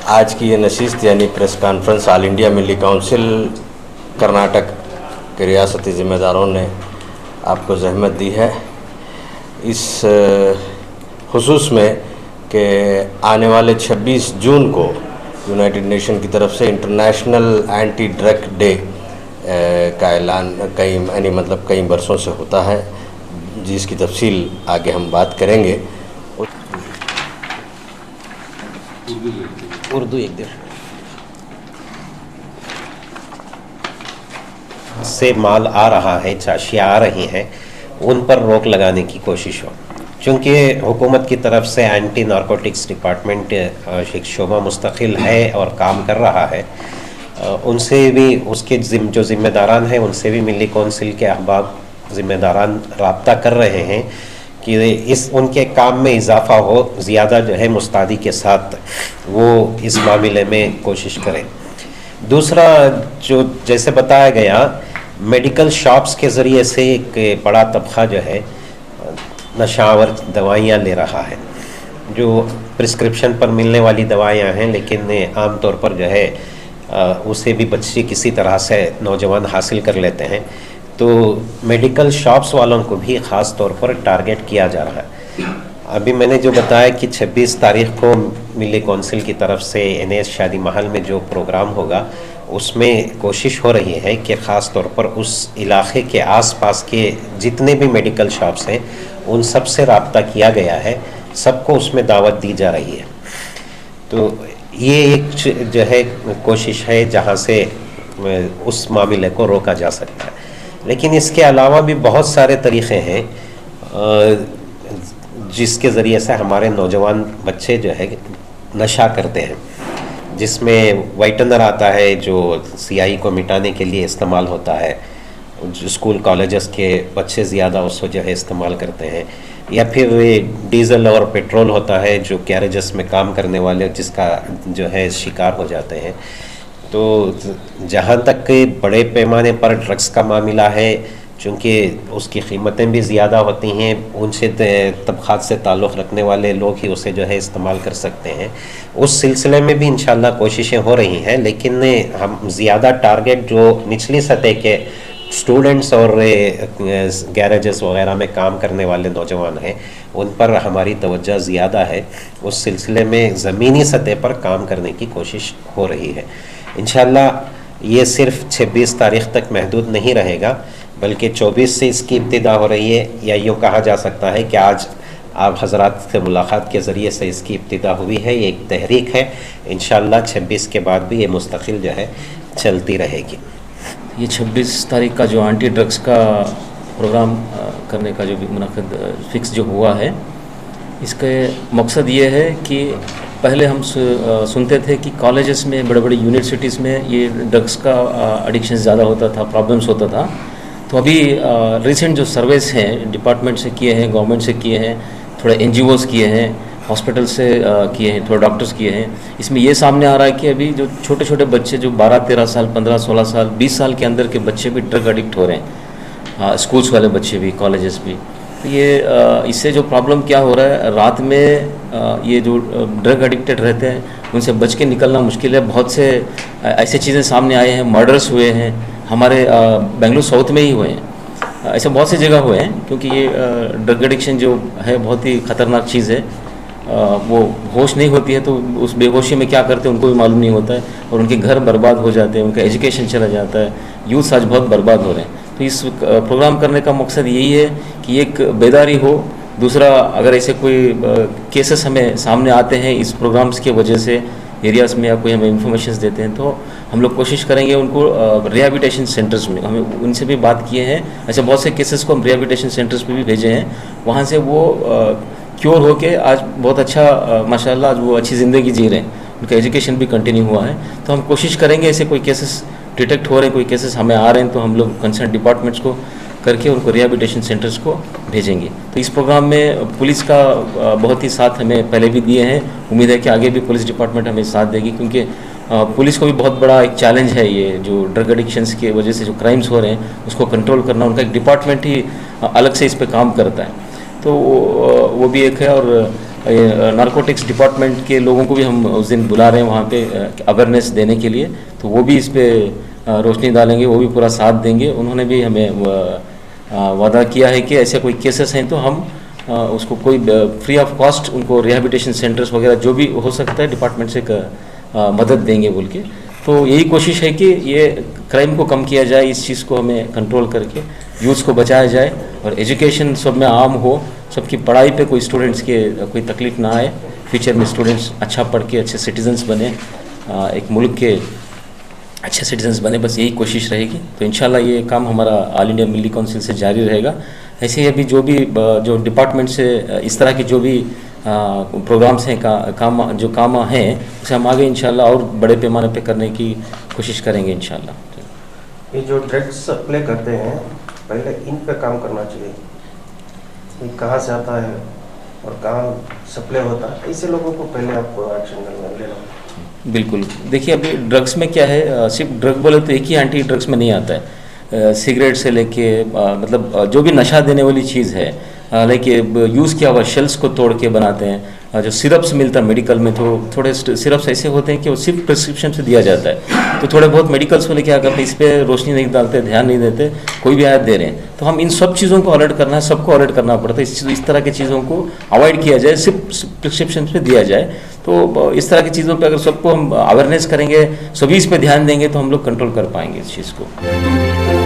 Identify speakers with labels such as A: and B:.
A: आज की ये नशिस्त यानी प्रेस कॉन्फ्रेंस ऑल इंडिया मिली काउंसिल कर्नाटक के रियासती ज़िम्मेदारों ने आपको ज़हमत दी है इस खुसूस में कि आने वाले 26 जून को यूनाइटेड नेशन की तरफ से इंटरनेशनल एंटी ड्रग डे का ऐलान कई बरसों से होता है, जिसकी तफसील आगे हम बात करेंगे।
B: उर्दू एक दिन से माल आ रहा है, चाशियाँ आ रही हैं, उन पर रोक लगाने की कोशिश हो। चूँकि हुकूमत की तरफ से एंटी नारकोटिक्स डिपार्टमेंट एक शोबा मुस्तकिल है और काम कर रहा है, उनसे भी उसके जो ज़िम्मेदारान हैं उनसे भी मिली कौंसिल के अहबाब ज़िम्मेदारान राब्ता कर रहे हैं कि इस उनके काम में इजाफ़ा हो, ज़्यादा जो है मुस्तादी के साथ वो इस मामले में कोशिश करें। दूसरा, जो जैसे बताया गया, मेडिकल शॉप्स के ज़रिए से एक बड़ा तबका जो है नशावर दवाइयाँ ले रहा है, जो प्रिस्क्रिप्शन पर मिलने वाली दवाइयाँ हैं, लेकिन आम तौर पर जो है उसे भी बच्चे किसी तरह से नौजवान हासिल कर लेते हैं। तो मेडिकल शॉप्स वालों को भी ख़ास तौर पर टारगेट किया जा रहा है। अभी मैंने जो बताया कि 26 तारीख़ को मिली कौंसिल की तरफ से NAS शादी महल में जो प्रोग्राम होगा, उसमें कोशिश हो रही है कि ख़ास तौर पर उस इलाक़े के आसपास के जितने भी मेडिकल शॉप्स हैं उन सब से रब्ता किया गया है, सबको उसमें दावत दी जा रही है। तो ये एक जो है कोशिश है जहाँ से उस मामले को रोका जा सकता है। लेकिन इसके अलावा भी बहुत सारे तरीक़े हैं जिसके ज़रिए से हमारे नौजवान बच्चे जो है नशा करते हैं, जिसमें वाइटनर आता है जो CI को मिटाने के लिए इस्तेमाल होता है। स्कूल कॉलेजेस के बच्चे ज़्यादा उसको जो है इस्तेमाल करते हैं, या फिर डीज़ल और पेट्रोल होता है जो गैरेजेस में काम करने वाले जिसका जो है शिकार हो जाते हैं। तो जहाँ तक बड़े पैमाने पर ड्रग्स का मामला है, चूँकि उसकी कीमतें भी ज़्यादा होती हैं, उनसे तबक़ात से ताल्लुक़ रखने वाले लोग ही उसे जो है इस्तेमाल कर सकते हैं। उस सिलसिले में भी इंशाल्लाह कोशिशें हो रही हैं, लेकिन हम ज़्यादा टारगेट जो निचली सतह के स्टूडेंट्स और गैरेजेस वगैरह में काम करने वाले नौजवान हैं, उन पर हमारी तवज्जो ज़्यादा है। उस सिलसिले में ज़मीनी सतह पर काम करने की कोशिश हो रही है। इंशाल्लाह ये सिर्फ 26 तारीख़ तक महदूद नहीं रहेगा, बल्कि 24 से इसकी इब्तिदा हो रही है, या यूँ कहा जा सकता है कि आज आप हज़रात से मुलाकात के ज़रिए से इसकी इब्तिदा हुई है। ये एक तहरीक है, इंशाल्लाह 26 के बाद भी ये मुस्तकिल जो है चलती रहेगी।
C: ये 26 तारीख का जो एंटी ड्रग्स का प्रोग्राम करने का जो मुनाक़िद फिक्स जो हुआ है, इसका मकसद ये है कि पहले हम सुनते थे कि कॉलेजेस में, बड़े बड़े यूनिवर्सिटीज़ में ये ड्रग्स का एडिक्शन ज़्यादा होता था, प्रॉब्लम्स होता था। तो अभी रिसेंट जो सर्वेस हैं डिपार्टमेंट से किए हैं, गवर्नमेंट से किए हैं, थोड़े NGOs किए हैं, हॉस्पिटल से किए हैं, थोड़े डॉक्टर्स किए हैं, इसमें ये सामने आ रहा है कि अभी जो छोटे छोटे बच्चे जो 12-13 साल, 15-16 साल, 20 साल के अंदर के बच्चे भी ड्रग एडिक्ट हो रहे हैं, स्कूल्स वाले बच्चे भी, कॉलेजेस भी। तो ये इससे जो प्रॉब्लम क्या हो रहा है, रात में ये जो ड्रग एडिक्टेड रहते हैं उनसे बच के निकलना मुश्किल है। बहुत से ऐसे चीज़ें सामने आए हैं, मर्डर्स हुए हैं, हमारे बेंगलुरु साउथ में ही हुए हैं, ऐसे बहुत सी जगह हुए हैं, क्योंकि ये ड्रग एडिक्शन जो है बहुत ही ख़तरनाक चीज़ है। वो होश नहीं होती है तो उस बेहोशी में क्या करते हैं उनको भी मालूम नहीं होता है, और उनके घर बर्बाद हो जाते हैं, उनका एजुकेशन चला जाता है, यूथ आज बहुत बर्बाद हो रहे हैं। तो इस प्रोग्राम करने का मकसद यही है कि एक बेदारी हो। दूसरा, अगर ऐसे कोई केसेस हमें सामने आते हैं इस प्रोग्राम्स की वजह से एरियाज़ में, या कोई हमें इंफॉर्मेशन देते हैं, तो हम लोग कोशिश करेंगे उनको रिहैबिलिटेशन सेंटर्स में, हमें उनसे भी बात किए हैं। ऐसे बहुत से केसेस को हम रिहैबिलिटेशन सेंटर्स पे भी भेजे हैं, वहाँ से वो क्योर होके आज बहुत अच्छा माशाल्लाह आज वो अच्छी ज़िंदगी जी रहे हैं, उनका एजुकेशन भी कंटिन्यू हुआ है। तो हम कोशिश करेंगे ऐसे कोई केसेस डिटेक्ट हो रहे हैं, कोई केसेस हमें आ रहे हैं, तो हम लोग कंसर्न डिपार्टमेंट्स को करके उनको रिहैबिलिटेशन सेंटर्स को भेजेंगे। तो इस प्रोग्राम में पुलिस का बहुत ही साथ हमें पहले भी दिए हैं, उम्मीद है कि आगे भी पुलिस डिपार्टमेंट हमें साथ देगी, क्योंकि पुलिस को भी बहुत बड़ा एक चैलेंज है ये जो ड्रग एडिक्शंस की वजह से जो क्राइम्स हो रहे हैं उसको कंट्रोल करना। उनका एक डिपार्टमेंट ही अलग से इस पर काम करता है, तो वो भी एक है। और नारकोटिक्स डिपार्टमेंट के लोगों को भी हम उस दिन बुला रहे हैं वहाँ पे अवेयरनेस देने के लिए, तो वो भी इस पर रोशनी डालेंगे, वो भी पूरा साथ देंगे। उन्होंने भी हमें वादा किया है कि ऐसे कोई केसेस हैं तो हम उसको कोई फ्री ऑफ कॉस्ट उनको रिहैबिलिटेशन सेंटर्स वगैरह जो भी हो सकता है डिपार्टमेंट से मदद देंगे बोल के। तो यही कोशिश है कि ये क्राइम को कम किया जाए, इस चीज़ को हमें कंट्रोल करके यूथ्स को बचाया जाए और एजुकेशन सब में आम हो, सबकी पढ़ाई पे कोई स्टूडेंट्स के कोई तकलीफ ना आए, फ्यूचर में स्टूडेंट्स अच्छा पढ़ के अच्छे सिटीजन्स बने, एक मुल्क के अच्छे सिटीजन्स बने, बस यही कोशिश रहेगी। तो इंशाल्लाह ये काम हमारा ऑल इंडिया मिली काउंसिल से जारी रहेगा। ऐसे ही अभी जो भी जो डिपार्टमेंट से इस तरह के जो भी प्रोग्राम्स हैं काम हैं उसे हम आगे इंशाल्लाह और बड़े पैमाने पे करने की कोशिश करेंगे इंशाल्लाह।
D: ये जो ड्रग्स सप्लाई करते हैं पहले इन पे काम करना चाहिए, ये कहाँ से आता है और कहाँ सप्लाई होता है, ऐसे लोगों को पहले आपको एक्शन लेना।
C: बिल्कुल, देखिए अभी ड्रग्स में क्या है, सिर्फ ड्रग बोले तो एक ही एंटी ड्रग्स में नहीं आता है, सिगरेट से लेके मतलब जो भी नशा देने वाली चीज़ है, लाइक यूज़ किया हुआ शेल्स को तोड़ के बनाते हैं, जो सिरप्स मिलता है मेडिकल में, तो थोड़े सिरप्स ऐसे होते हैं कि वो सिर्फ प्रिस्क्रिप्शन से दिया जाता है, तो थोड़े बहुत मेडिकल्स वाले क्या करते हैं इस पर रोशनी नहीं डालते, ध्यान नहीं देते, कोई भी आयत दे रहे हैं। तो हम इन सब चीज़ों को अलर्ट करना है, सबको अलर्ट करना पड़ता है, इस तरह की चीज़ों को अवॉइड किया जाए, सिर्फ प्रिस्क्रिप्शन पे दिया जाए। तो इस तरह की चीज़ों पर अगर सबको हम अवेयरनेस करेंगे, सभी इस पर ध्यान देंगे तो हम लोग कंट्रोल कर पाएंगे इस चीज़ को।